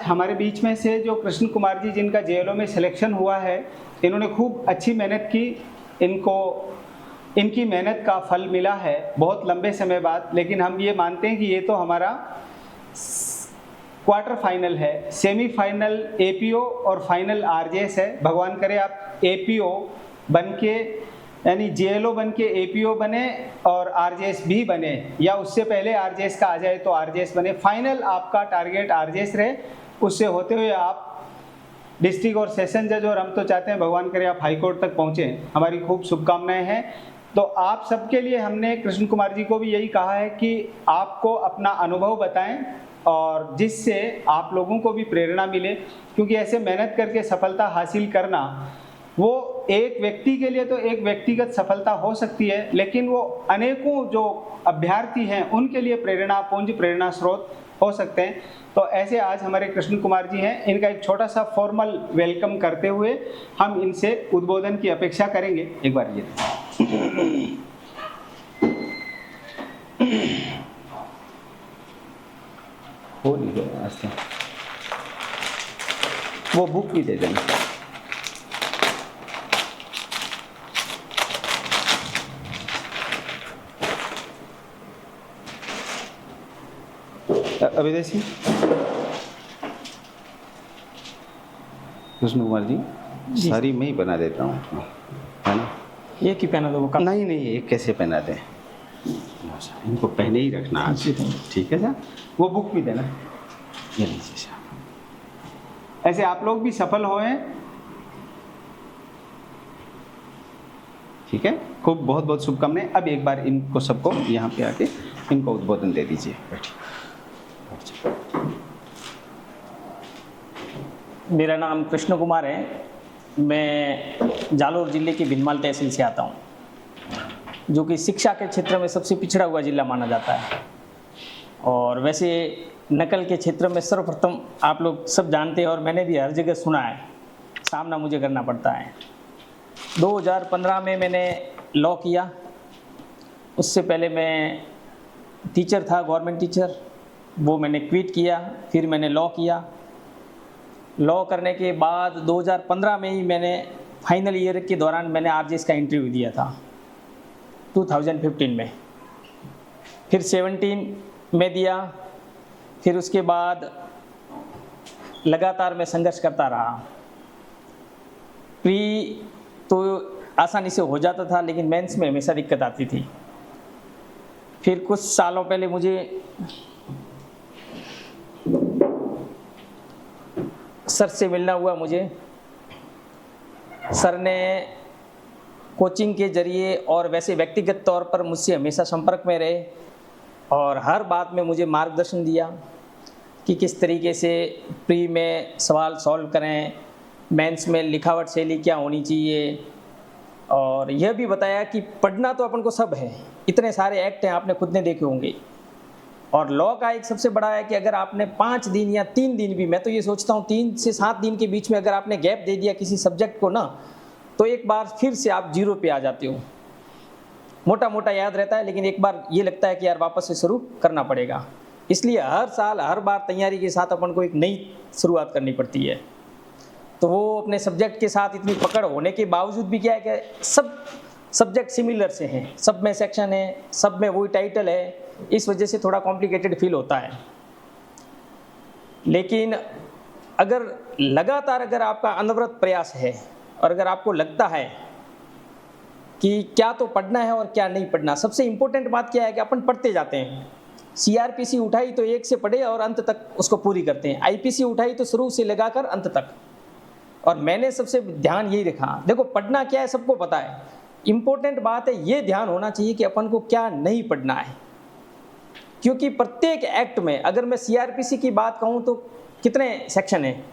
हमारे बीच में से जो कृष्ण कुमार जी, जिनका जेएलओ में सिलेक्शन हुआ है, इन्होंने खूब अच्छी मेहनत की। इनकी मेहनत का फल मिला है बहुत लंबे समय बाद। लेकिन हम ये मानते हैं कि ये तो हमारा क्वार्टर फाइनल है, सेमीफाइनल एपीओ और फाइनल आरजेएस है। भगवान करे आप एपीओ बन के, यानी जेएलओ बन के एपीओ बने और आरजेएस भी बने, या उससे पहले आरजेएस का आ जाए तो आरजेएस बने। फाइनल आपका टारगेट आरजेएस रहे, उससे होते हुए आप डिस्ट्रिक्ट और सेशन जज, और हम तो चाहते हैं भगवान करे आप हाई कोर्ट तक पहुँचें। हमारी खूब शुभकामनाएं हैं। तो आप सबके लिए हमने कृष्ण कुमार जी को भी यही कहा है कि आपको अपना अनुभव बताएं, और जिससे आप लोगों को भी प्रेरणा मिले। क्योंकि ऐसे मेहनत करके सफलता हासिल करना, वो एक व्यक्ति के लिए तो एक व्यक्तिगत सफलता हो सकती है, लेकिन वो अनेकों जो अभ्यर्थी हैं उनके लिए पुंज प्रेरणा स्रोत हो सकते हैं। तो ऐसे आज हमारे कृष्ण कुमार जी हैं, इनका एक छोटा सा फॉर्मल वेलकम करते हुए हम इनसे उद्बोधन की अपेक्षा करेंगे। एक बार ये हो नहीं गया, वो बुक भी दे देना। अभिदेशी कृष्ण कुमार जी, सारी मैं ही बना देता हूँ, है ना? एक ही पहना दो वो नहीं, एक कैसे पहना दें, इनको पहले ही रखना आज, ठीक है सर? वो बुक भी देना, ये लीजिए सर। ऐसे आप लोग भी सफल होएं, ठीक है? खूब बहुत बहुत शुभकामनाएं। अब एक बार इनको सबको यहाँ पे आके इनको उद्बोधन दे दीजिए। बैठिए। मेरा नाम कृष्ण कुमार है। मैं जालोर जिले की भिनमाल तहसील से आता हूँ, जो कि शिक्षा के क्षेत्र में सबसे पिछड़ा हुआ जिला माना जाता है। और वैसे नकल के क्षेत्र में सर्वप्रथम आप लोग सब जानते हैं, और मैंने भी हर जगह सुना है, सामना मुझे करना पड़ता है। 2015 में मैंने लॉ किया। उससे पहले मैं टीचर था, गवर्नमेंट टीचर, वो मैंने क्विट किया। फिर मैंने लॉ किया। लॉ करने के बाद 2015 में ही मैंने फाइनल ईयर के दौरान मैंने आरजेएस का इंटरव्यू दिया था 2015 में। फिर 17 में दिया। फिर उसके बाद लगातार मैं संघर्ष करता रहा। प्री तो आसानी से हो जाता था, लेकिन मेंस में हमेशा दिक्कत आती थी। फिर कुछ सालों पहले मुझे सर से मिलना हुआ। सर ने कोचिंग के जरिए और वैसे व्यक्तिगत तौर पर मुझसे हमेशा संपर्क में रहे, और हर बात में मुझे मार्गदर्शन दिया कि किस तरीके से प्री में सवाल सॉल्व करें, मेंस में लिखावट शैली क्या होनी चाहिए। और यह भी बताया कि पढ़ना तो अपन को सब है, इतने सारे एक्ट हैं, आपने खुद ने देखे होंगे। और लॉ का एक सबसे बड़ा है कि अगर आपने 5 दिन या 3 दिन भी, मैं तो ये सोचता हूँ 3 से 7 दिन के बीच में अगर आपने गैप दे दिया किसी सब्जेक्ट को ना, तो एक बार फिर से आप 0 पे आ जाते हो। मोटा मोटा याद रहता है, लेकिन एक बार ये लगता है कि यार वापस से शुरू करना पड़ेगा। इसलिए हर साल हर बार तैयारी के साथ अपन को एक नई शुरुआत करनी पड़ती है। तो वो अपने सब्जेक्ट के साथ इतनी पकड़ होने के बावजूद भी क्या है कि सब सब्जेक्ट सिमिलर से हैं, सब में सेक्शन है, सब में वही टाइटल है, इस वजह से थोड़ा कॉम्प्लिकेटेड फील होता है। लेकिन अगर लगातार अगर आपका अनवरत प्रयास है, और अगर आपको लगता है कि क्या तो पढ़ना है और क्या नहीं पढ़ना, सबसे इम्पोर्टेंट बात क्या है कि अपन पढ़ते जाते हैं। सीआरपीसी उठाई तो एक से पढ़े और अंत तक उसको पूरी करते हैं। आईपीसी उठाई तो शुरू से लगाकर अंत तक। और मैंने सबसे ध्यान यही रखा, देखो पढ़ना क्या है सबको पता है, इम्पोर्टेंट बात है ये ध्यान होना चाहिए कि अपन को क्या नहीं पढ़ना है। क्योंकि प्रत्येक एक्ट में, अगर मैं सीआरपीसी की बात कहूं तो कितने सेक्शन हैं?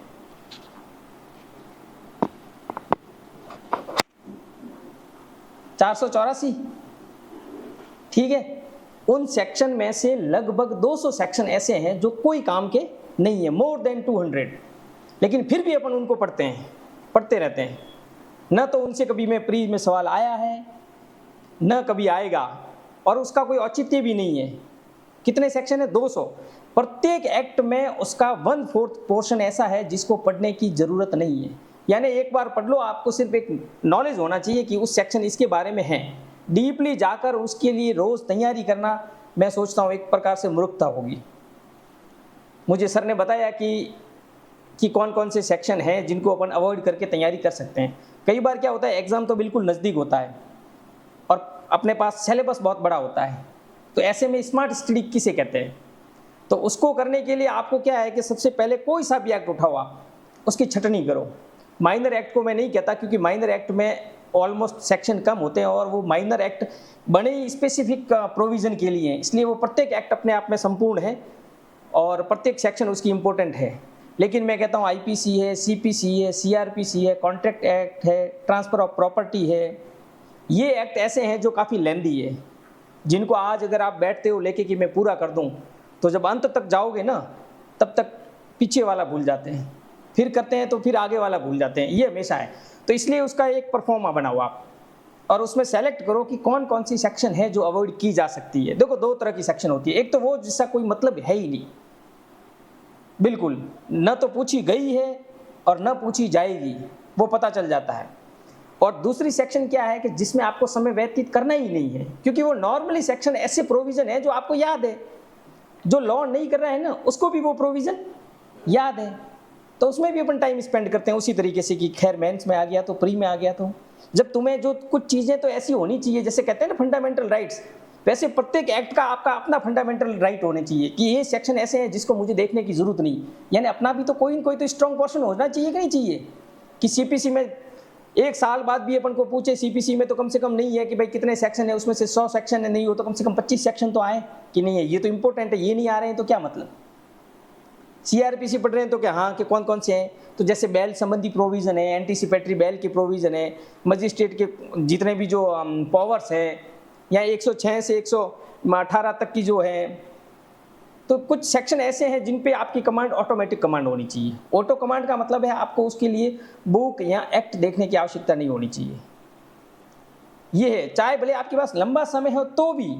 484, ठीक है। उन सेक्शन में से लगभग 200 सेक्शन ऐसे हैं जो कोई काम के नहीं है, मोर देन 200। लेकिन फिर भी अपन उनको पढ़ते हैं, पढ़ते रहते हैं। न तो उनसे कभी में प्री में सवाल आया है, न कभी आएगा, और उसका कोई औचित्य भी नहीं है। कितने सेक्शन है? 200। प्रत्येक एक्ट में उसका 1/4 पोर्शन ऐसा है जिसको पढ़ने की ज़रूरत नहीं है। यानी एक बार पढ़ लो, आपको सिर्फ एक नॉलेज होना चाहिए कि उस सेक्शन इसके बारे में है। डीपली जाकर उसके लिए रोज़ तैयारी करना, मैं सोचता हूँ एक प्रकार से मूर्खता होगी। मुझे सर ने बताया कि कौन कौन से सेक्शन हैं जिनको अपन अवॉइड करके तैयारी कर सकते हैं। कई बार क्या होता है, एग्ज़ाम तो बिल्कुल नज़दीक होता है और अपने पास सिलेबस बहुत बड़ा होता है, तो ऐसे में स्मार्ट स्टडी किसे कहते हैं? तो उसको करने के लिए आपको क्या है कि सबसे पहले कोई सा भी एक्ट उठाओ, आप उसकी छटनी करो। माइनर एक्ट को मैं नहीं कहता, क्योंकि माइनर एक्ट में ऑलमोस्ट सेक्शन कम होते हैं और वो माइनर एक्ट बने ही स्पेसिफिक प्रोविज़न के लिए हैं, इसलिए वो प्रत्येक एक्ट अपने आप में संपूर्ण है और प्रत्येक सेक्शन उसकी इम्पोर्टेंट है। लेकिन मैं कहता हूँ आईपीसी है, सीपीसी है, सीआरपीसी है, कॉन्ट्रैक्ट एक्ट है, ट्रांसफ़र ऑफ प्रॉपर्टी है, ये एक्ट ऐसे हैं जो काफ़ी लेंदी है, जिनको आज अगर आप बैठते हो लेके कि मैं पूरा कर दूं, तो जब अंत तक जाओगे ना, तब तक पीछे वाला भूल जाते हैं, फिर करते हैं तो फिर आगे वाला भूल जाते हैं, ये हमेशा है। तो इसलिए उसका एक परफॉर्मा बनाओ आप और उसमें सेलेक्ट करो कि कौन कौन सी सेक्शन है जो अवॉइड की जा सकती है। देखो, दो तरह की सेक्शन होती है, एक तो वो जिसका कोई मतलब है ही नहीं, बिल्कुल न तो पूछी गई है और न पूछी जाएगी, वो पता चल जाता है। और दूसरी सेक्शन क्या है कि जिसमें आपको समय व्यतीत करना ही नहीं है, क्योंकि वो नॉर्मली सेक्शन ऐसे प्रोविज़न है जो आपको याद है, जो लॉ नहीं कर रहा है ना उसको भी वो प्रोविज़न याद है, तो उसमें भी अपन टाइम स्पेंड करते हैं उसी तरीके से कि खैर मेंस में आ गया तो प्री में आ गया। तो जब तुम्हें जो कुछ चीज़ें तो ऐसी होनी चाहिए, जैसे कहते हैं ना फंडामेंटल राइट्स, वैसे प्रत्येक एक्ट का आपका अपना फंडामेंटल राइट होने चाहिए कि ये सेक्शन ऐसे हैं जिसको मुझे देखने की जरूरत नहीं। यानी अपना भी तो कोई न कोई तो स्ट्रॉन्ग पोर्शन होना चाहिए कि नहीं चाहिए, कि सीपीसी में एक साल बाद भी अपन को पूछे सीपीसी में तो कम से कम नहीं है कि भाई कितने सेक्शन है, उसमें से 100 सेक्शन है, नहीं हो तो कम से कम 25 सेक्शन तो आए कि नहीं है, ये तो इंपॉर्टेंट है, ये नहीं आ रहे हैं तो क्या मतलब। सीआरपीसी पढ़ रहे हैं तो क्या, हाँ कि कौन कौन से हैं, तो जैसे बेल संबंधी प्रोविज़न है, एंटीसिपेटरी बेल के प्रोविज़न है, मजिस्ट्रेट के जितने भी जो पावर्स हैं, या 106 से 118 तक की जो है, तो कुछ सेक्शन ऐसे हैं जिन पे आपकी कमांड ऑटोमेटिक कमांड होनी चाहिए। ऑटो कमांड का मतलब है आपको उसके लिए बुक या एक्ट देखने की आवश्यकता नहीं होनी चाहिए, ये है, चाहे भले आपके पास लंबा समय हो तो भी।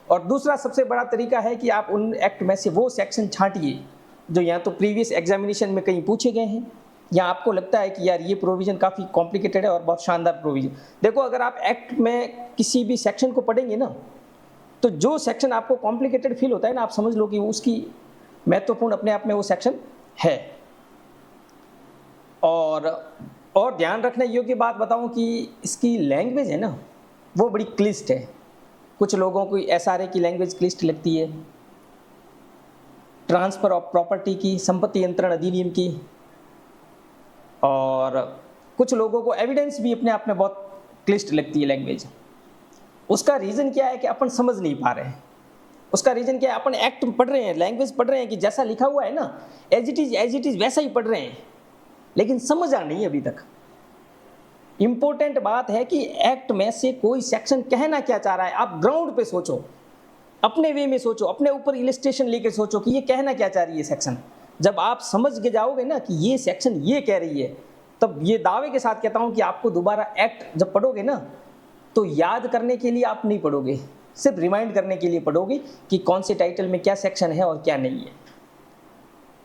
और दूसरा सबसे बड़ा तरीका है कि आप उन एक्ट में से वो सेक्शन छांटिए जो या तो प्रीवियस एग्जामिनेशन में कहीं पूछे गए हैं, या आपको लगता है कि यार ये प्रोविज़न काफ़ी कॉम्प्लिकेटेड है और बहुत शानदार प्रोविज़न। देखो, अगर आप एक्ट में किसी भी सेक्शन को पढ़ेंगे ना, तो जो सेक्शन आपको कॉम्प्लिकेटेड फील होता है ना, आप समझ लो कि उसकी महत्वपूर्ण अपने आप में वो सेक्शन है। और ध्यान रखने योग्य बात बताऊं कि इसकी लैंग्वेज है ना, वो बड़ी क्लिष्ट है। कुछ लोगों को एसआरए की लैंग्वेज क्लिष्ट लगती है, ट्रांसफ़र ऑफ प्रॉपर्टी की, संपत्ति यंत्रण अधिनियम की, और कुछ लोगों को एविडेंस भी अपने आप में बहुत क्लिष्ट लगती है लैंग्वेज। उसका रीज़न क्या है कि अपन समझ नहीं पा रहे हैं। उसका रीज़न क्या है, अपन एक्ट पढ़ रहे हैं, लैंग्वेज पढ़ रहे हैं कि जैसा लिखा हुआ है ना, एज इट इज़ वैसा ही पढ़ रहे हैं, लेकिन समझा नहीं अभी तक। इम्पोर्टेंट बात है कि एक्ट में से कोई सेक्शन कहना क्या चाह रहा है, आप ग्राउंड पे सोचो, अपने वे में सोचो, अपने ऊपर इलस्ट्रेशन लेके सोचो कि ये कहना क्या चाह रही है सेक्शन। जब आप समझ के जाओगे ना कि ये सेक्शन ये कह रही है, तब ये दावे के साथ कहता हूँ कि आपको दोबारा एक्ट जब पढ़ोगे ना, तो याद करने के लिए आप नहीं पढ़ोगे, सिर्फ रिमाइंड करने के लिए पढ़ोगे कि कौन से टाइटल में क्या सेक्शन है और क्या नहीं है।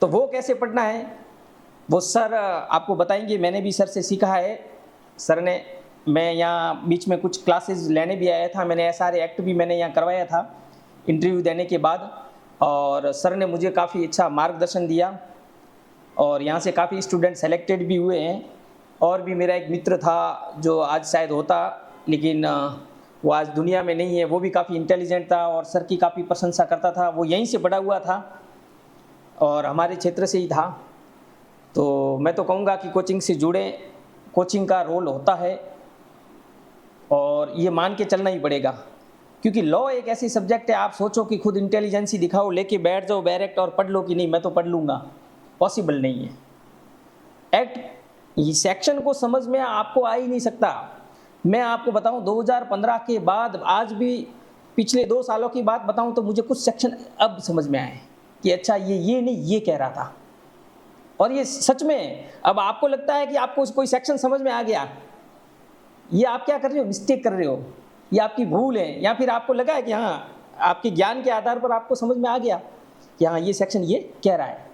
तो वो कैसे पढ़ना है वो सर आपको बताएंगे, मैंने भी सर से सीखा है। सर ने, मैं यहाँ बीच में कुछ क्लासेस लेने भी आया था, मैंने एसआरए एक्ट भी मैंने यहाँ करवाया था इंटरव्यू देने के बाद, और सर ने मुझे काफ़ी अच्छा मार्गदर्शन दिया और यहाँ से काफ़ी स्टूडेंट सेलेक्टेड भी हुए हैं। और भी मेरा एक मित्र था जो आज शायद होता, लेकिन वो आज दुनिया में नहीं है, वो भी काफ़ी इंटेलिजेंट था और सर की काफ़ी प्रशंसा करता था। वो यहीं से बड़ा हुआ था और हमारे क्षेत्र से ही था। तो मैं तो कहूँगा कि कोचिंग से जुड़े, कोचिंग का रोल होता है और ये मान के चलना ही पड़ेगा, क्योंकि लॉ एक ऐसी सब्जेक्ट है, आप सोचो कि खुद इंटेलिजेंसी दिखाओ, लेके बैठ जाओ डायरेक्ट और पढ़ लो कि नहीं मैं तो पढ़ लूँगा, पॉसिबल नहीं है। एक्ट सेक्शन को समझ में आपको आ ही नहीं सकता। मैं आपको बताऊं 2015 के बाद आज भी पिछले 2 सालों की बात बताऊं तो मुझे कुछ सेक्शन अब समझ में आए कि अच्छा ये नहीं ये कह रहा था, और ये सच में अब आपको लगता है कि आपको कोई सेक्शन समझ में आ गया, ये आप क्या कर रहे हो, मिस्टेक कर रहे हो, ये आपकी भूल है, या फिर आपको लगा है कि हाँ आपके ज्ञान के आधार पर आपको समझ में आ गया। कि हाँ ये सेक्शन ये कह रहा है,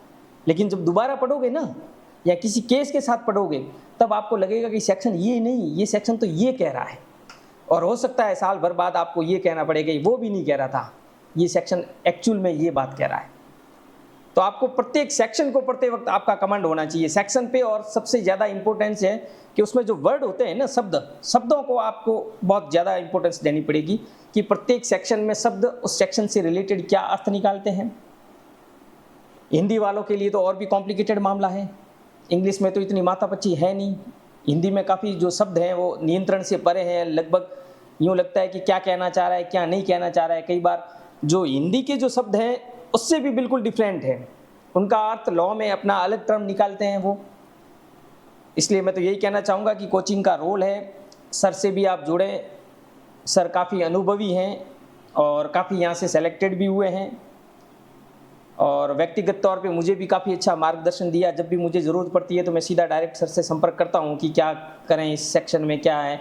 लेकिन जब दोबारा पढ़ोगे ना या किसी केस के साथ पढ़ोगे तब आपको लगेगा कि सेक्शन ये नहीं, ये सेक्शन तो ये कह रहा है। और हो सकता है साल भर बाद आपको ये कहना पड़ेगा वो भी नहीं कह रहा था, ये सेक्शन एक्चुअल में ये बात कह रहा है। तो आपको प्रत्येक सेक्शन को पढ़ते वक्त आपका कमांड होना चाहिए सेक्शन पे। और सबसे ज़्यादा इंपॉर्टेंस है कि उसमें जो वर्ड होते हैं ना, शब्दों को आपको बहुत ज़्यादा इंपॉर्टेंस देनी पड़ेगी कि प्रत्येक सेक्शन में शब्द उस सेक्शन से रिलेटेड क्या अर्थ निकालते हैं। हिंदी वालों के लिए तो और भी कॉम्प्लिकेटेड मामला है, इंग्लिश में तो इतनी माथापच्ची है नहीं। हिंदी में काफ़ी जो शब्द हैं वो नियंत्रण से परे हैं, लगभग यूँ लगता है कि क्या कहना चाह रहा है क्या नहीं कहना चाह रहा है। कई बार जो हिंदी के जो शब्द हैं उससे भी बिल्कुल डिफरेंट है, उनका अर्थ लॉ में अपना अलग टर्म निकालते हैं वो। इसलिए मैं तो यही कहना चाहूँगा कि कोचिंग का रोल है, सर से भी आप जुड़ें। सर काफ़ी अनुभवी हैं और काफ़ी यहाँ से सेलेक्टेड भी हुए हैं, और व्यक्तिगत तौर पे मुझे भी काफ़ी अच्छा मार्गदर्शन दिया। जब भी मुझे ज़रूरत पड़ती है तो मैं सीधा डायरेक्ट सर से संपर्क करता हूँ कि क्या करें इस सेक्शन में क्या है।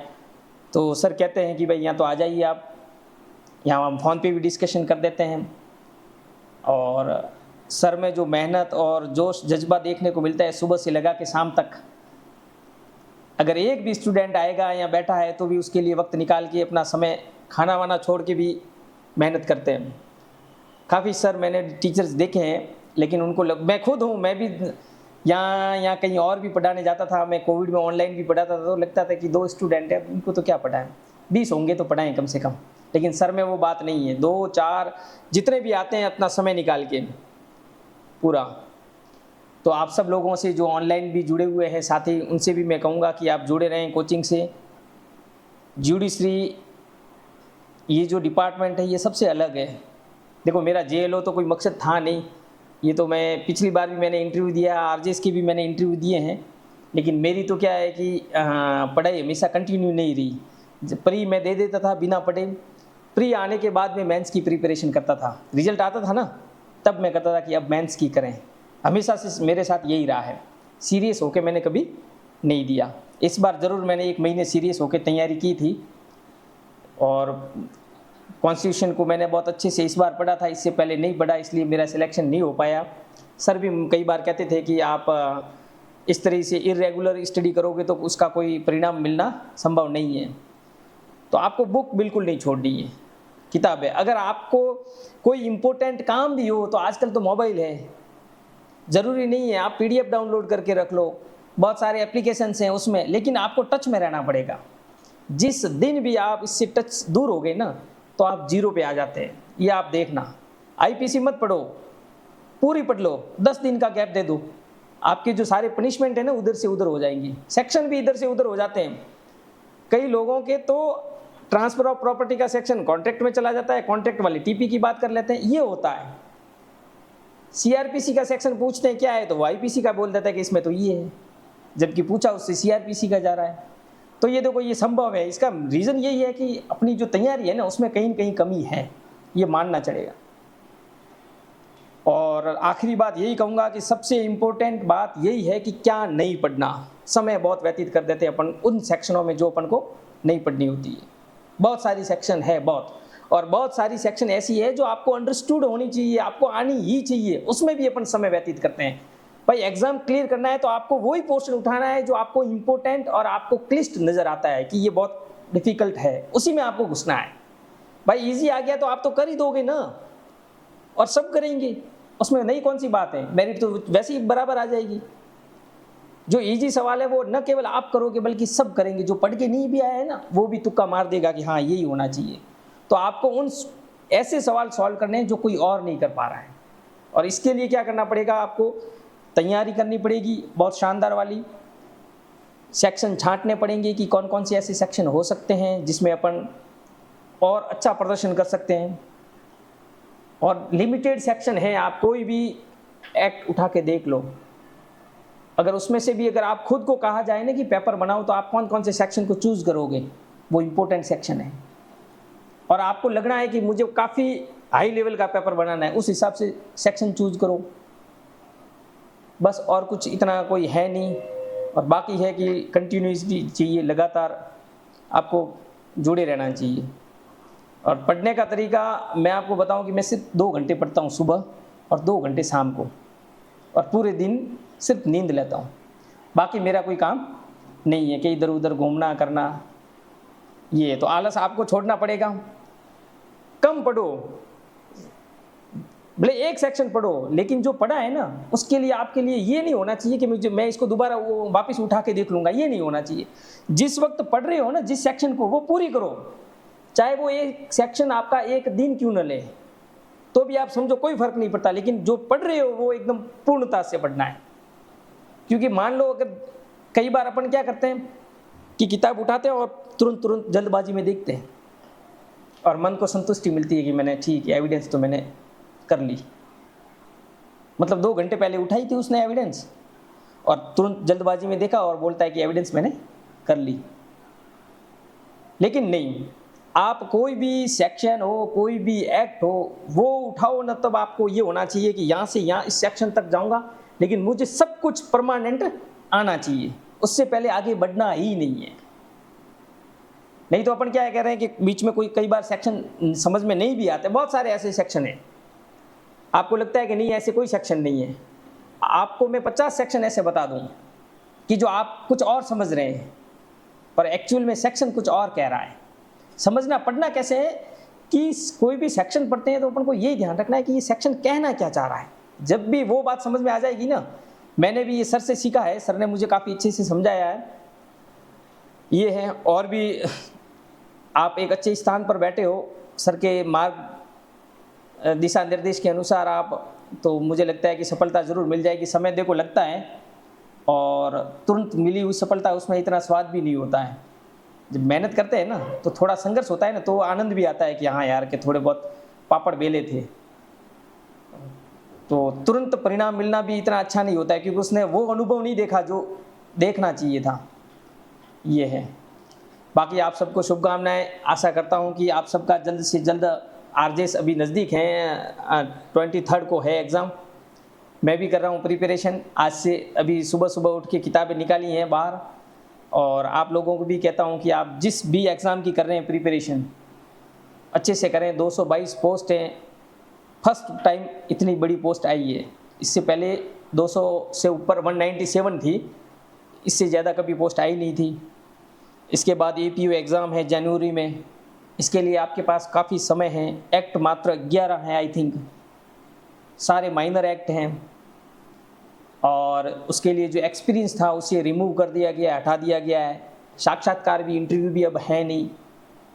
तो सर कहते हैं कि भाई यहाँ तो आ जाइए आप, यहाँ हम फ़ोन पे भी डिस्कशन कर देते हैं। और सर में जो मेहनत और जोश जज्बा देखने को मिलता है सुबह से लगा के शाम तक, अगर एक भी स्टूडेंट आएगा या बैठा है तो भी उसके लिए वक्त निकाल के अपना समय खाना वाना छोड़ के भी मेहनत करते हैं। काफ़ी सर मैंने टीचर्स देखे हैं, लेकिन उनको मैं खुद हूँ, मैं भी यहाँ कहीं और भी पढ़ाने जाता था। मैं कोविड में ऑनलाइन भी पढ़ाता था तो लगता था कि 2 स्टूडेंट हैं, उनको तो क्या पढ़ाएं, 20 होंगे तो पढ़ाएं कम से कम। लेकिन सर में वो बात नहीं है, 2 4 जितने भी आते हैं अपना समय निकाल के पूरा। तो आप सब लोगों से जो ऑनलाइन भी जुड़े हुए हैं साथी, उनसे भी मैं कहूँगा कि आप जुड़े रहें कोचिंग से। जुडिशरी ये जो डिपार्टमेंट है ये सबसे अलग है। देखो मेरा JLO तो कोई मकसद था नहीं, ये तो मैं पिछली बार भी मैंने इंटरव्यू दिया, RJS के भी मैंने इंटरव्यू दिए हैं, लेकिन मेरी तो क्या है कि पढ़ाई हमेशा कंटिन्यू नहीं रही। प्री मैं दे देता था बिना पढ़े, प्री आने के बाद में मेंस की प्रिपरेशन करता था, रिजल्ट आता था ना तब मैं कहता था कि अब मेंस की करें। हमेशा से मेरे साथ यही रहा है, सीरियस होकर मैंने कभी नहीं दिया। इस बार ज़रूर मैंने 1 महीने सीरियस होकर तैयारी की थी, और कॉन्स्टिट्यूशन को मैंने बहुत अच्छे से इस बार पढ़ा था, इससे पहले नहीं पढ़ा, इसलिए मेरा सिलेक्शन नहीं हो पाया। सर भी कई बार कहते थे कि आप इस तरह से इरेगुलर स्टडी करोगे तो उसका कोई परिणाम मिलना संभव नहीं है। तो आपको बुक बिल्कुल नहीं छोड़नी है, किताब है। अगर आपको कोई इम्पोर्टेंट काम भी हो तो आजकल तो मोबाइल है, ज़रूरी नहीं है आप PDF डाउनलोड करके रख लो, बहुत सारे एप्लीकेशंस हैं उसमें, लेकिन आपको टच में रहना पड़ेगा। जिस दिन भी आप इससे टच दूर हो गए ना तो आप 0 पे आ जाते हैं। ये आप देखना, IPC मत पढ़ो, पूरी पढ़ लो, 10 दिन का गैप दे दो, आपके जो सारे पनिशमेंट है ना उधर से उधर हो जाएंगी। सेक्शन भी इधर से उधर हो जाते हैं। कई लोगों के तो ट्रांसफर ऑफ प्रॉपर्टी का सेक्शन कॉन्ट्रैक्ट में चला जाता है, कॉन्ट्रैक्ट वाले TP की बात कर लेते हैं, ये होता है। CRPC का सेक्शन पूछते हैं क्या है तो वो IPC का बोल देता है कि इसमें तो ये है, जबकि पूछा उससे CRPC का जा रहा है। तो ये देखो ये संभव है। इसका रीज़न यही है कि अपनी जो तैयारी है ना उसमें कहीं न कहीं कमी है, ये मानना चलेगा। और आखिरी बात यही कहूँगा कि सबसे इम्पोर्टेंट बात यही है कि क्या नहीं पढ़ना। समय बहुत व्यतीत कर देते हैं अपन उन सेक्शनों में जो अपन को नहीं पढ़नी होती है। बहुत सारी सेक्शन है बहुत, और बहुत सारी सेक्शन ऐसी है जो आपको अंडरस्टूड होनी चाहिए, आपको आनी ही चाहिए, उसमें भी अपन समय व्यतीत करते हैं। भाई एग्जाम क्लियर करना है तो आपको वही पोर्शन उठाना है जो आपको इम्पोर्टेंट और आपको क्लिष्ट नज़र आता है कि ये बहुत डिफ़िकल्ट है, उसी में आपको घुसना है। भाई इजी आ गया तो आप तो कर ही दोगे ना, और सब करेंगे, उसमें नई कौन सी बात है, मेरिट तो वैसे ही बराबर आ जाएगी। जो इजी सवाल है वो न केवल आप करोगे बल्कि सब करेंगे। जो पढ़ के नहीं भी आया है ना वो भी तुक्का मार देगा कि हाँ यही होना चाहिए। तो आपको उन ऐसे सवाल सॉल्व करने हैं जो कोई और नहीं कर पा रहा है, और इसके लिए क्या करना पड़ेगा, आपको तैयारी करनी पड़ेगी बहुत शानदार वाली। सेक्शन छांटने पड़ेंगे कि कौन कौन से ऐसे सेक्शन हो सकते हैं जिसमें अपन और अच्छा प्रदर्शन कर सकते हैं। और लिमिटेड सेक्शन है, आप कोई भी एक्ट उठा के देख लो, अगर उसमें से भी अगर आप खुद को कहा जाए ना कि पेपर बनाओ तो आप कौन कौन से सेक्शन को चूज़ करोगे, वो इम्पोर्टेंट सेक्शन है। और आपको लगना है कि मुझे काफ़ी हाई लेवल का पेपर बनाना है, उस हिसाब से सेक्शन चूज़ करो बस, और कुछ इतना कोई है नहीं। और बाकी है कि कंटिन्यूसली चाहिए, लगातार आपको जुड़े रहना चाहिए। और पढ़ने का तरीका मैं आपको बताऊं कि मैं सिर्फ 2 घंटे पढ़ता हूं सुबह और 2 घंटे शाम को, और पूरे दिन सिर्फ नींद लेता हूँ। बाकी मेरा कोई काम नहीं है कि इधर उधर घूमना करना। ये तो आलस आपको छोड़ना पड़ेगा। कम पढ़ो, भले एक सेक्शन पढ़ो, लेकिन जो पढ़ा है ना उसके लिए आपके लिए ये नहीं होना चाहिए कि मैं इसको दोबारा वो वापस उठा के देख लूँगा, ये नहीं होना चाहिए। जिस वक्त पढ़ रहे हो ना जिस सेक्शन को, वो पूरी करो, चाहे वो एक सेक्शन आपका एक दिन क्यों न ले, तो भी आप समझो कोई फर्क नहीं पड़ता, लेकिन जो पढ़ रहे हो वो एकदम पूर्णता से पढ़ना है। क्योंकि मान लो अगर कई बार अपन क्या करते हैं कि किताब उठाते हैं और तुरंत जल्दबाजी में देखते हैं, और मन को संतुष्टि मिलती है कि मैंने ठीक है एविडेंस तो मैंने कर ली, मतलब 2 घंटे पहले उठाई थी उसने एविडेंस और तुरंत जल्दबाजी में देखा और बोलता है कि एविडेंस मैंने कर ली। लेकिन नहीं, आप कोई भी सेक्शन हो, कोई भी एक्ट हो, वो उठाओ ना, तब आपको ये होना चाहिए कि यहाँ से यहाँ इस सेक्शन तक जाऊँगा, लेकिन मुझे सब कुछ परमानेंट आना चाहिए, उससे पहले आगे बढ़ना ही नहीं है। नहीं तो अपन क्या कह रहे हैं कि बीच में कोई कई बार सेक्शन समझ में नहीं भी आते, बहुत सारे ऐसे सेक्शन हैं, आपको लगता है कि नहीं ऐसे कोई सेक्शन नहीं है। आपको मैं 50 सेक्शन ऐसे बता दूं कि जो आप कुछ और समझ रहे हैं, पर एक्चुअल में सेक्शन कुछ और कह रहा है। समझना पढ़ना कैसे है कि कोई भी सेक्शन पढ़ते हैं तो अपन को यही ध्यान रखना है कि ये सेक्शन कहना क्या चाह रहा है। जब भी वो बात समझ में आ जाएगी ना, मैंने भी ये सर से सीखा है, सर ने मुझे काफ़ी अच्छे से समझाया है। ये है, और भी आप एक अच्छे स्थान पर बैठे हो, सर के मार्ग दिशा निर्देश के अनुसार आप, तो मुझे लगता है कि सफलता ज़रूर मिल जाएगी। समय देखो लगता है, और तुरंत मिली हुई सफलता उसमें इतना स्वाद भी नहीं होता है। जब मेहनत करते हैं ना तो थोड़ा संघर्ष होता है ना, तो आनंद भी आता है कि हाँ यार, के थोड़े बहुत पापड़ बेले थे। तो तुरंत परिणाम मिलना भी इतना अच्छा नहीं होता है, क्योंकि उसने वो अनुभव नहीं देखा जो देखना चाहिए था। ये है। बाकी आप सबको शुभकामनाएं। आशा करता हूँ कि आप सबका जल्द से जल्द, आरजेएस अभी नज़दीक हैं, 23 को है एग्ज़ाम। मैं भी कर रहा हूँ प्रिपरेशन। आज से अभी सुबह उठ के किताबें निकाली हैं बाहर, और आप लोगों को भी कहता हूँ कि आप जिस भी एग्ज़ाम की कर रहे हैं प्रिपरेशन, अच्छे से करें। 222 पोस्ट हैं, फर्स्ट टाइम इतनी बड़ी पोस्ट आई है। इससे पहले 200 से ऊपर 197 थी, इससे ज़्यादा कभी पोस्ट आई नहीं थी। इसके बाद एपीओ एग्ज़ाम है जनवरी में, इसके लिए आपके पास काफ़ी समय है। एक्ट मात्र 11 हैं आई थिंक, सारे माइनर एक्ट हैं, और उसके लिए जो एक्सपीरियंस था उसे रिमूव कर दिया गया, हटा दिया गया है। साक्षात्कार भी, इंटरव्यू भी अब है नहीं,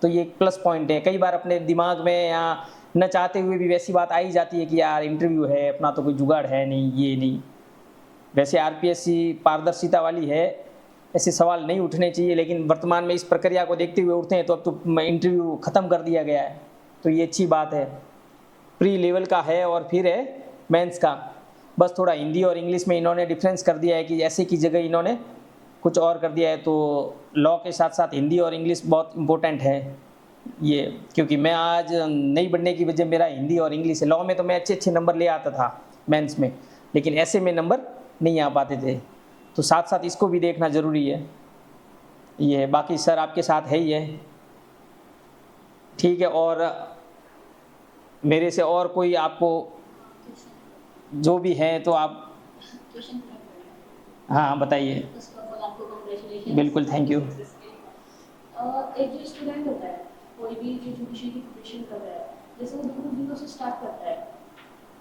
तो ये एक प्लस पॉइंट है। कई बार अपने दिमाग में या न चाहते हुए भी वैसी बात आई जाती है कि यार इंटरव्यू है, अपना तो कोई जुगाड़ है नहीं, ये नहीं। वैसे आरपीएससी पारदर्शिता वाली है, ऐसे सवाल नहीं उठने चाहिए, लेकिन वर्तमान में इस प्रक्रिया को देखते हुए उठते हैं, तो अब तो इंटरव्यू ख़त्म कर दिया गया है, तो ये अच्छी बात है। प्री लेवल का है और फिर है मेंस का। बस थोड़ा हिंदी और इंग्लिश में इन्होंने डिफरेंस कर दिया है कि ऐसे की जगह इन्होंने कुछ और कर दिया है। तो लॉ के साथ साथ हिंदी और इंग्लिश बहुत इम्पोर्टेंट है ये, क्योंकि मैं आज नहीं बढ़ने की वजह मेरा हिंदी और इंग्लिश है। लॉ में तो मैं अच्छे नंबर ले आता था मेंस में, लेकिन ऐसे में नंबर नहीं आ पाते थे, तो साथ साथ इसको भी देखना ज़रूरी है। ये है। बाकी सर आपके साथ है ही है, ठीक है। और मेरे से और कोई आपको जो भी है तो आप, हाँ बताइए। बिल्कुल, थैंक यू। एक जो स्टूडेंट होता है, कोई भी जो जुडिशरी की प्रिपरेशन कर रहा है, जैसे वो बिल्कुल जीरो से स्टार्ट करता है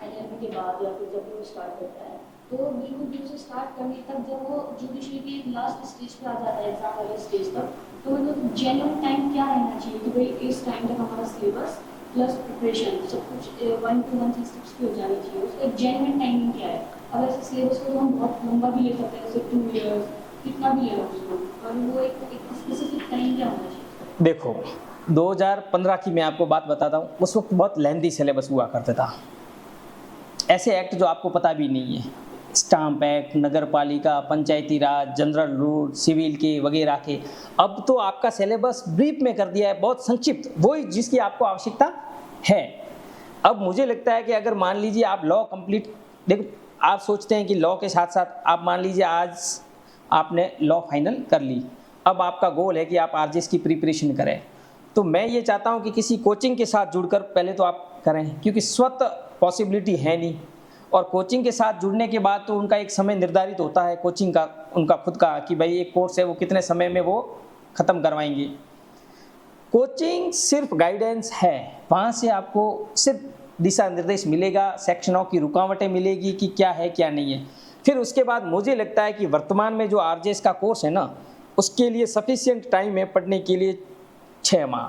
एलएलबी के बाद, या फिर जब वो स्टार्ट करता है, तो बिल्कुल जीरो से स्टार्ट करने तक जब वो जुडिशरी की लास्ट स्टेज पे आ जाता है, एग्जाम वाले स्टेज तक, तो मतलब जेन्युइन टाइम क्या रहना चाहिए कि भाई इस टाइम तक हमारा सिलेबस प्लस प्रिपरेशन सब कुछ 1 to 1 स्टेप्स पे हो जानी चाहिए। उसका जेन्युइन टाइमिंग क्या है? अब ऐसे सिलेबस को तो हम बहुत लंबा भी ले सकते हैं, जैसे 2 ईयर्स, कितना भी ले लो उसको, और वो एक स्पेसिफिक टाइम क्या होना चाहिए? देखो 2015 की मैं आपको बात बताता हूँ, उस वक्त बहुत लेंथी सिलेबस हुआ करता था। ऐसे एक्ट जो आपको पता भी नहीं है, स्टाम्प एक्ट, नगर पालिका, पंचायती राज, जनरल रूल, सिविल के वगैरह के। अब तो आपका सिलेबस ब्रीफ में कर दिया है, बहुत संक्षिप्त, वही जिसकी आपको आवश्यकता है। अब मुझे लगता है कि अगर मान लीजिए आप लॉ कंप्लीट, देखो आप सोचते हैं कि लॉ के साथ साथ आप मान लीजिए आज आपने लॉ फाइनल कर ली, अब आपका गोल है कि आप आरजेएस की प्रिपरेशन करें, तो मैं ये चाहता हूँ कि किसी कोचिंग के साथ जुड़कर पहले तो आप करें, क्योंकि स्वतः पॉसिबिलिटी है नहीं। और कोचिंग के साथ जुड़ने के बाद तो उनका एक समय निर्धारित होता है कोचिंग का, उनका खुद का, कि भाई एक कोर्स है वो कितने समय में वो ख़त्म करवाएंगे। कोचिंग सिर्फ गाइडेंस है, वहाँ से आपको सिर्फ दिशा निर्देश मिलेगा, सेक्शनों की रुकावटें मिलेगी कि क्या है क्या नहीं है। फिर उसके बाद मुझे लगता है कि वर्तमान में जो आरजेएस का कोर्स है ना, उसके लिए सफिशिएंट टाइम है पढ़ने के लिए 6 माह।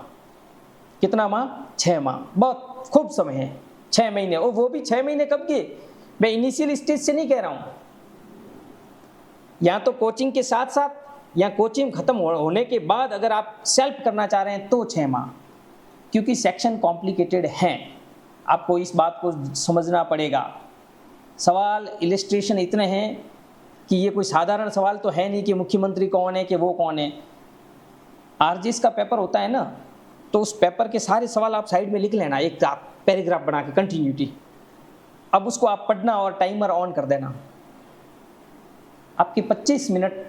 कितना माह? 6 माह, बहुत खूब समय है 6 महीने। और वो भी 6 महीने कब के? मैं इनिशियल स्टेज से नहीं कह रहा हूँ, या तो कोचिंग के साथ साथ या कोचिंग खत्म होने के बाद अगर आप सेल्फ करना चाह रहे हैं तो 6 माह, क्योंकि सेक्शन कॉम्प्लिकेटेड हैं, आपको इस बात को समझना पड़ेगा। सवाल इलिस्ट्रेशन इतने हैं कि ये कोई साधारण सवाल तो है नहीं कि मुख्यमंत्री कौन है कि वो कौन है। आरजीएस का पेपर होता है ना, तो उस पेपर के सारे सवाल आप साइड में लिख लेना, एक पैराग्राफ बना के कंटिन्यूटी। अब उसको आप पढ़ना और टाइमर ऑन कर देना। आपके 25 मिनट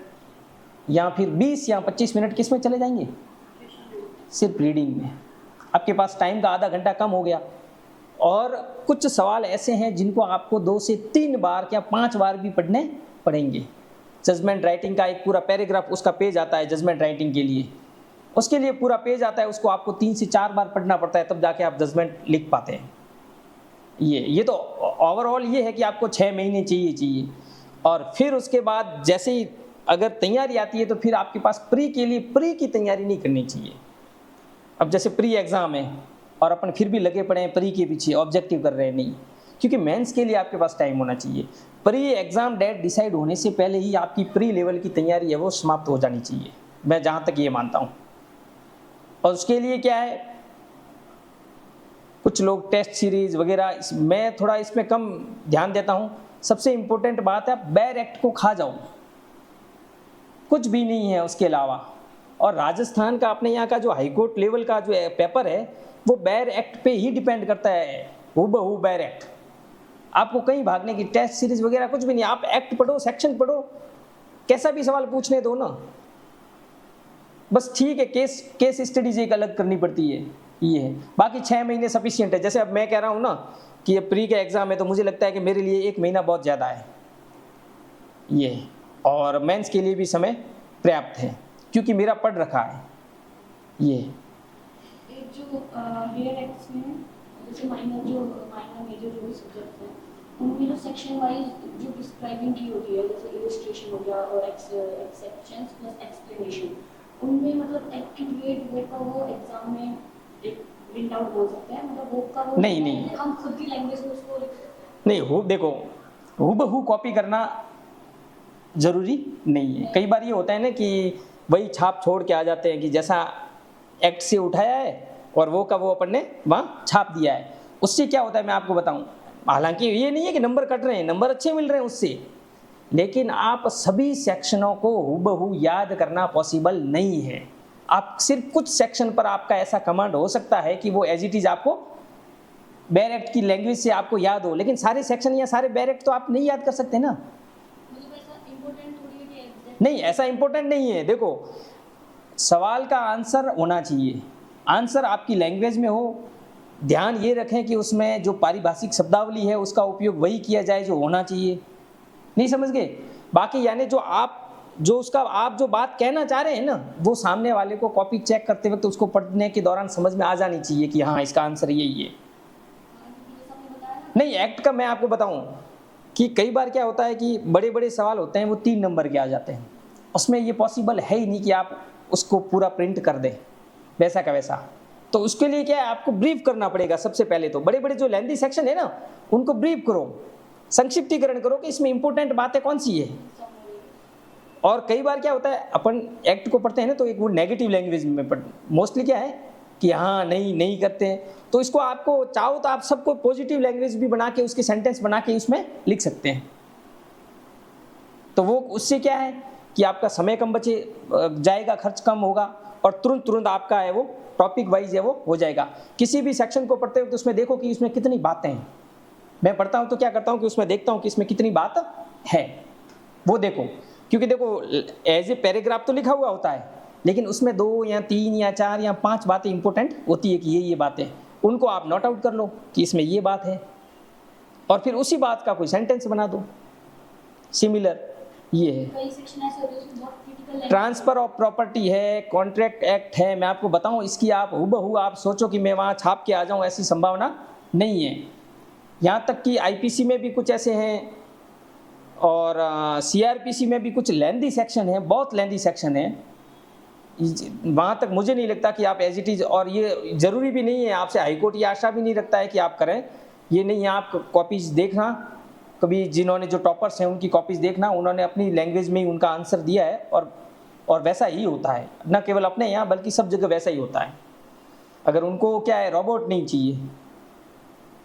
या फिर 20 या 25 मिनट किस में चले जाएंगे? सिर्फ रीडिंग में। आपके पास टाइम का आधा घंटा कम हो गया। और कुछ सवाल ऐसे हैं जिनको आपको 2 से 3 बार या 5 बार भी पढ़ने पड़ेंगे। जजमेंट राइटिंग का एक पूरा पैराग्राफ, उसका पेज आता है जजमेंट राइटिंग के लिए, उसके लिए पूरा पेज आता है, उसको आपको 3 से 4 बार पढ़ना पड़ता है, तब जाके आप जजमेंट लिख पाते हैं। ये तो ओवरऑल ये है कि आपको 6 महीने चाहिए। और फिर उसके बाद जैसे ही अगर तैयारी आती है तो फिर आपके पास प्री के लिए प्री की तैयारी नहीं करनी चाहिए। अब जैसे प्री एग्ज़ाम है और अपन फिर भी लगे पड़े हैं प्री के पीछे, ऑब्जेक्टिव कर रहे हैं, नहीं, क्योंकि मेंस के लिए आपके पास टाइम होना चाहिए। प्री एग्ज़ाम डेट डिसाइड होने से पहले ही आपकी प्री लेवल की तैयारी है वो समाप्त हो जानी चाहिए, मैं जहाँ तक ये मानता हूँ। और उसके लिए क्या है, कुछ लोग टेस्ट सीरीज वगैरह, मैं थोड़ा इसमें कम ध्यान देता हूँ। सबसे इम्पोर्टेंट बात है आप बैर एक्ट को खा जाओ, कुछ भी नहीं है उसके अलावा। और राजस्थान का अपने यहाँ का जो हाईकोर्ट लेवल का जो पेपर है वो बैर एक्ट पे ही डिपेंड करता है, हूबहू बैर एक्ट। आपको कहीं भागने की टेस्ट सीरीज वगैरह कुछ भी नहीं, आप एक्ट पढ़ो, सेक्शन पढ़ो, कैसा भी सवाल पूछने दो ना, बस ठीक है। केस स्टडीज एक अलग करनी पड़ती है, ये है। बाकी 6 महीने सफिशिएंट है। जैसे अब मैं कह रहा हूँ ना कि ये प्री का एग्ज़ाम है, तो मुझे लगता है कि मेरे लिए 1 महीना बहुत ज़्यादा है ये, और मेंस के लिए भी समय पर्याप्त है क्योंकि मेरा पढ़ रखा है ये। एक जो हेयर एक्ट्स में जैसे माइनर मेजर जो भी सब्जेक्ट हैं, उनमें जो सेक्शन वाइज जो डिस्क्राइबिंग की होती है, जैसे इलस्ट्रेशन हो गया और एक्सेप्शंस प्लस एक्सप्लेनेशन, उनमें मतलब एक्टिवेट वो का वो एग्जाम में एक प्रिंट आउट बोल सकते हैं, मतलब वो का वो नहीं हम खुद की लैंग्वेज में उसको नहीं, हो देखो हूबहू कॉपी करना ज़रूरी नहीं है। कई बार ये होता है ना कि वही छाप छोड़ के आ जाते हैं कि जैसा एक्ट से उठाया है और वो का वो अपन ने वहाँ छाप दिया है। उससे क्या होता है मैं आपको बताऊँ, हालांकि ये नहीं है कि नंबर कट रहे हैं, नंबर अच्छे मिल रहे हैं उससे, लेकिन आप सभी सेक्शनों को हूबहू याद करना पॉसिबल नहीं है। आप सिर्फ कुछ सेक्शन पर आपका ऐसा कमांड हो सकता है कि वो एज इट इज़ आपको बैर एक्ट की लैंग्वेज से आपको याद हो, लेकिन सारे सेक्शन या सारे बैर एक्ट तो आप नहीं याद कर सकते ना। नहीं, ऐसा इंपॉर्टेंट नहीं है। देखो, सवाल का आंसर होना चाहिए, आंसर आपकी लैंग्वेज में हो। ध्यान ये रखें कि उसमें जो पारिभाषिक शब्दावली है उसका उपयोग वही किया जाए जो होना चाहिए। नहीं समझ गए? बाकी यानी आप जो बात कहना चाह रहे हैं ना, वो सामने वाले को कॉपी चेक करते वक्त उसको पढ़ने के दौरान समझ में आ जानी चाहिए कि हाँ इसका आंसर यही है। नहीं, एक्ट का मैं आपको बताऊं कि कई बार क्या होता है कि बड़े बड़े सवाल होते हैं वो 3 नंबर के आ जाते हैं, उसमें ये पॉसिबल है ही नहीं कि आप उसको पूरा प्रिंट कर दें वैसा का वैसा। तो उसके लिए क्या है, आपको ब्रीफ करना पड़ेगा सबसे पहले। तो बड़े बड़े जो लेंथी सेक्शन है ना, उनको ब्रीफ करो, संक्षिप्तीकरण करो कि इसमें इंपॉर्टेंट बातें कौन सी है। और कई बार क्या होता है, अपन एक्ट को पढ़ते हैं ना तो एक वो नेगेटिव लैंग्वेज में मोस्टली क्या है कि हाँ नहीं करते हैं। तो इसको आपको चाहो तो आप सबको पॉजिटिव लैंग्वेज भी बना के उसके सेंटेंस बना के उसमें लिख सकते हैं। तो वो उससे क्या है कि आपका समय कम बचे जाएगा, खर्च कम होगा और तुरंत आपका है वो टॉपिक वाइज है वो हो जाएगा। किसी भी सेक्शन को पढ़ते हो तो उसमें देखो कि उसमें कितनी बातें हैं। मैं पढ़ता हूँ तो क्या करता हूँ कि उसमें देखता हूँ कि इसमें कितनी बात है, वो देखो। क्योंकि देखो एज ए पैराग्राफ तो लिखा हुआ होता है, लेकिन उसमें 2 या 3 या 4 या 5 बातें इंपॉर्टेंट होती है कि ये बातें, उनको आप नोट आउट कर लो कि इसमें ये बात है। और फिर उसी बात का कोई सेंटेंस बना दो सिमिलर। ये है कई सेक्शन ऐसे होते हैं उसमें बहुत क्रिटिकल ट्रांसफर ऑफ प्रॉपर्टी है, कॉन्ट्रैक्ट एक्ट है। मैं आपको बताऊं इसकी आप हूबहू आप सोचो कि मैं वहाँ छाप के आ जाऊं, ऐसी संभावना नहीं है। यहाँ तक कि आईपीसी में भी कुछ ऐसे हैं और सीआरपीसी में भी कुछ लेंदी सेक्शन है, बहुत लेंदी सेक्शन है। वहाँ तक मुझे नहीं लगता कि आप एज इट इज़, और ये ज़रूरी भी नहीं है, आपसे हाईकोर्ट ये आशा भी नहीं रखता है कि आप करें। ये नहीं है, आप कॉपीज़ देखना कभी, जिन्होंने जो टॉपर्स हैं उनकी कॉपीज़ देखना, उन्होंने अपनी लैंग्वेज में ही उनका आंसर दिया है और वैसा ही होता है, न केवल अपने यहाँ बल्कि सब जगह वैसा ही होता है। अगर उनको क्या है, रोबोट नहीं चाहिए,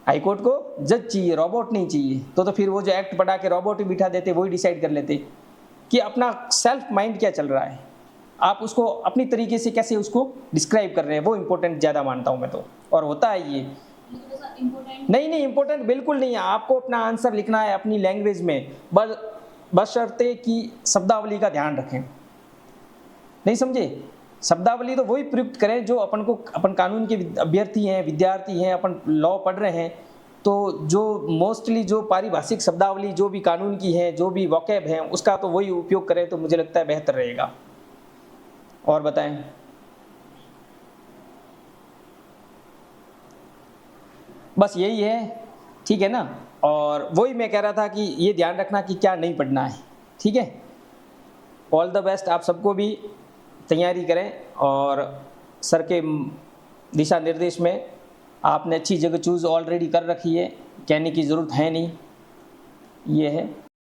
हाईकोर्ट को जज चाहिए, रोबोट नहीं चाहिए, तो फिर वो जो एक्ट पढ़ा के रोबोट ही बिठा देते, वही डिसाइड कर लेते कि अपना सेल्फ माइंड क्या चल रहा है, आप उसको अपनी तरीके से कैसे उसको डिस्क्राइब कर रहे हैं, वो इम्पोर्टेंट ज़्यादा मानता हूँ मैं तो। और होता है ये नहीं इम्पोर्टेंट बिल्कुल नहीं है। आपको अपना आंसर लिखना है अपनी लैंग्वेज में, बशर्ते कि शब्दावली का ध्यान रखें। नहीं समझे? शब्दावली तो वही प्रयुक्त करें जो अपन कानून के अभ्यर्थी हैं, विद्यार्थी हैं, अपन लॉ पढ़ रहे हैं, तो जो मोस्टली जो पारिभाषिक शब्दावली जो भी कानून की है, जो भी वोकैब है, उसका तो वही उपयोग करें तो मुझे लगता है बेहतर रहेगा। और बताएं। बस यही है, ठीक है ना। और वही मैं कह रहा था कि ये ध्यान रखना कि क्या नहीं पढ़ना है, ठीक है। ऑल द बेस्ट, आप सबको भी तैयारी करें और सर के दिशा निर्देश में आपने अच्छी जगह चूज़ ऑलरेडी कर रखी है, कहने की ज़रूरत है नहीं, ये है।